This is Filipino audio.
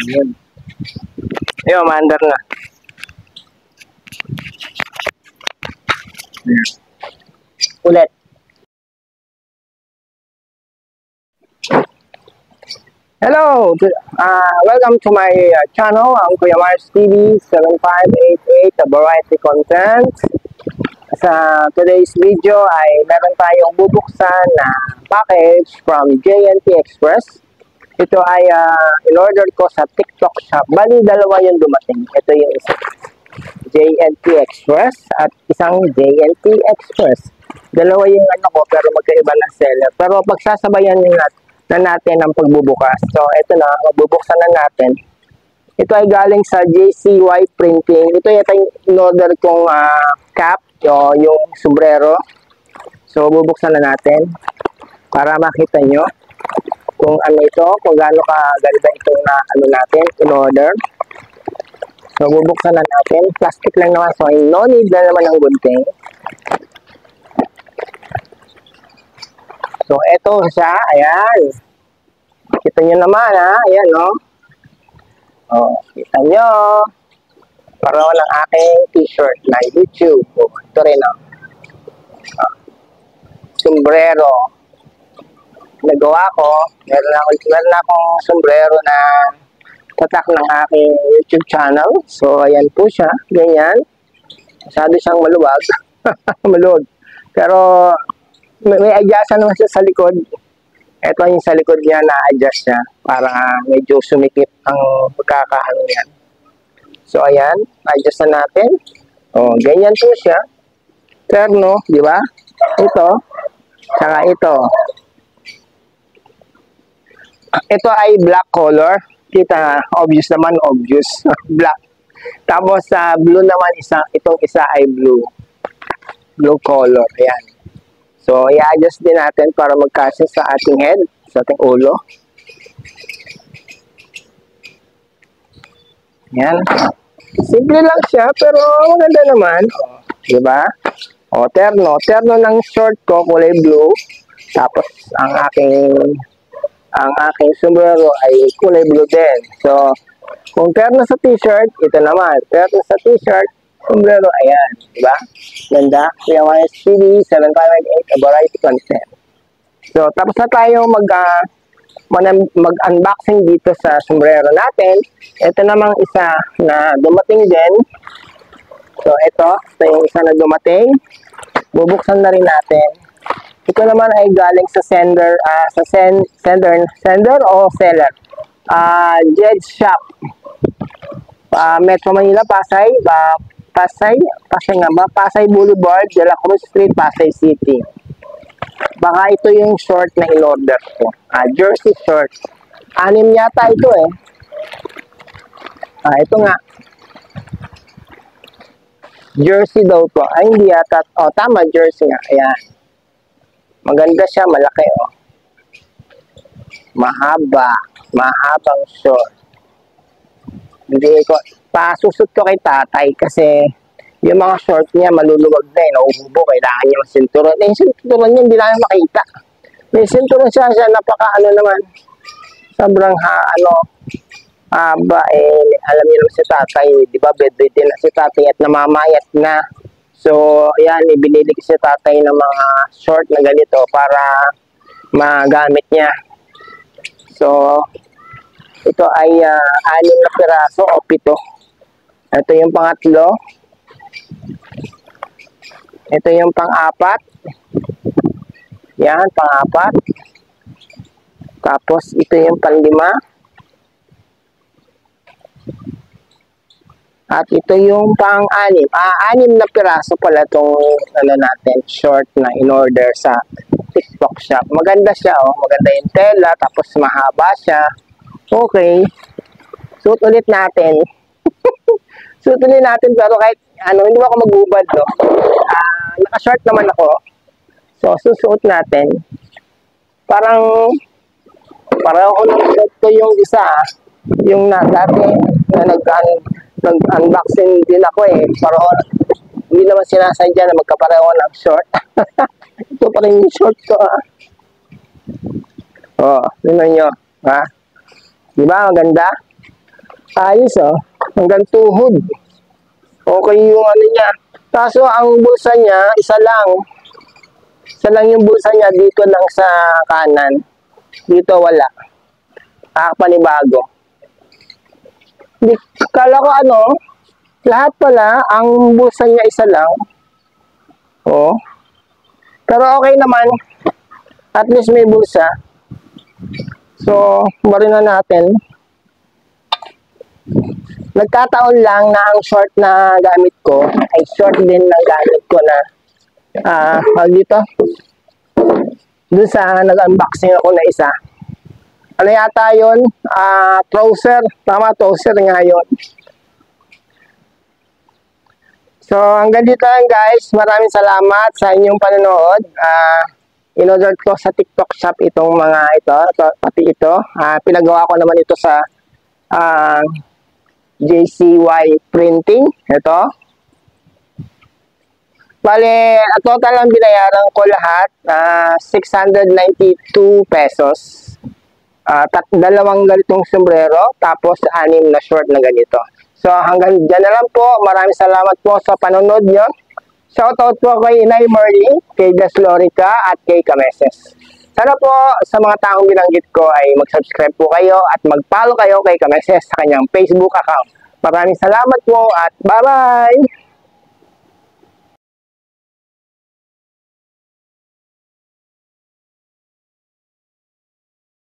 Yun. Ayun, maandar na. Ulit. Hello! Welcome to my channel. I'm Kuya Mars TV 7588, the variety content. Sa today's video ay meron tayong bubuksan na package from JNT Express. Ito ay in-order ko sa TikTok shop. Bali, dalawa yung dumating. Ito yung isa, JNT Express at isang JNT Express. Dalawa yung ano ko, pero magkaiba ng seller. Pero pagsasabayan na natin ang pagbubukas. So, ito na, magbubuksan na natin. Ito ay galing sa JCY Printing. Ito yung in-order kong cap, yung sombrero. So, bubuksan na natin para makita nyo kung ano ito, kung gaano kaganda itong na ano natin, in-order. So, bubuksan na natin. Plastic lang naman. So, no need na naman ng gunting. So, ito siya. Ayan. Kita nyo naman, ha? Ayan, no? Oh, kita nyo. Paraw ng aking t-shirt na YouTube. Oh, ito rin, no? Sombrero. Nagawa ko. Meron akong sombrero na tatak ng aking YouTube channel. So, ayan po siya. Ganyan. Masyado siyang maluwag. Maluwag. Pero, may adjust naman siya sa likod. Ito yung sa likod niya, na-adjust siya para medyo sumikip ang pagkakaano niya. So, ayan. Adjust na natin. O, ganyan po siya. Terno, di ba? Ito. Saka ito. Ito ay black color. Kita, obvious naman, obvious. Black. Tapos, blue naman, itong isa ay blue. Blue color. Ayan. So, i-adjust din natin para magkasya sa ating head, sa ating ulo. Yan. Simple lang siya, pero maganda naman. O, diba? O, terno. Terno ng short ko, kulay blue. Tapos, ang aking sombrero ay kulay blue din. So, kung terno sa t-shirt, ito naman. Terno sa t-shirt, sombrero, ayan. Diba? Ganda. Kuya Mars TV 7588, a variety content. So, tapos na tayo mag-unboxing dito sa sombrero natin. Ito namang isa na dumating din. So, ito yung isa na dumating. Bubuksan na rin natin. Ito naman ay galing sa sender, sender o seller. Jed Shop. Metro Manila, Pasay. Pasay Boulevard, De La Cruz Street, Pasay City. Baka ito yung short na in-order ko. Jersey short. 6 yata ito eh. Ito nga. Jersey daw po. Ay, hindi yata. Oh, tama, jersey nga. Ayan. Maganda siya, malaki oh. Mahabang short. Hindi ko, pasusot ko kay tatay kasi yung mga short niya maluluwag na eh, nauubo, kailangan niya masinturon. Yung sinturon niya, hindi namin makita. May sinturon siya, napaka naman. Sobrang haba alam niyo naman si tatay, di ba, bedridden na si tatay at namamayat na. So, ayan, ibinili ko si tatay ng mga short na ganito para magamit niya. So, ito ay 6 na piraso o 7. Ito yung pangatlo. Ito yung pang-4. Yan, pang-4. Tapos, ito yung pang-5. At ito yung pang-6. 6 na piraso pala itong natin, short na in-order sa TikTok shop. Maganda siya, oh. Maganda yung tela, tapos mahaba siya. Okay. Suot ulit natin. Suot ulit natin, pero kahit hindi mo ako magbubad, no? Naka-short naman ako. So, susuot natin. Parang ako nag-short ko yung isa, yung dati na nag-unboxing din ako eh. Pero hindi naman sinasadya na magkapareho ng short. Ito pa rin yung short ko, ha? Oh, tingnan nyo, ha? Diba, maganda? Ayos oh. Hanggang tuhod. Okay yung ano niya. Kaso ang bulsa niya, isa lang. Isa lang yung bulsa niya dito lang sa kanan. Dito wala. Panibago. Di, kala ko ano, lahat pala, ang bulsa niya isa lang. Oh. Pero okay naman. At least may bulsa. So, bari na natin. Nagkataon lang na ang short na gamit ko ay short din ng gamit ko na dito. Dun sa nag-unboxing ako na isa. Ano yata yun? Trouser. Tama, trouser nga yun. So, hanggang dito lang guys. Maraming salamat sa inyong panonood. In-order ko sa TikTok shop itong mga ito pati ito. Pinagawa ko naman ito sa JCY Printing. Ito. Bale, total ang binayaran ko lahat, 692 pesos. Dalawang ganitong sombrero, tapos 6 na short na ganito. So, hanggang dyan na lang po. Maraming salamat po sa panonood nyo. Shoutout po kay Inay Merly, kay Deslorica, at kay Kameses. Sana po sa mga taong binanggit ko ay mag-subscribe po kayo at mag-follow kayo kay Kameses sa kanyang Facebook account. Maraming salamat po at bye-bye!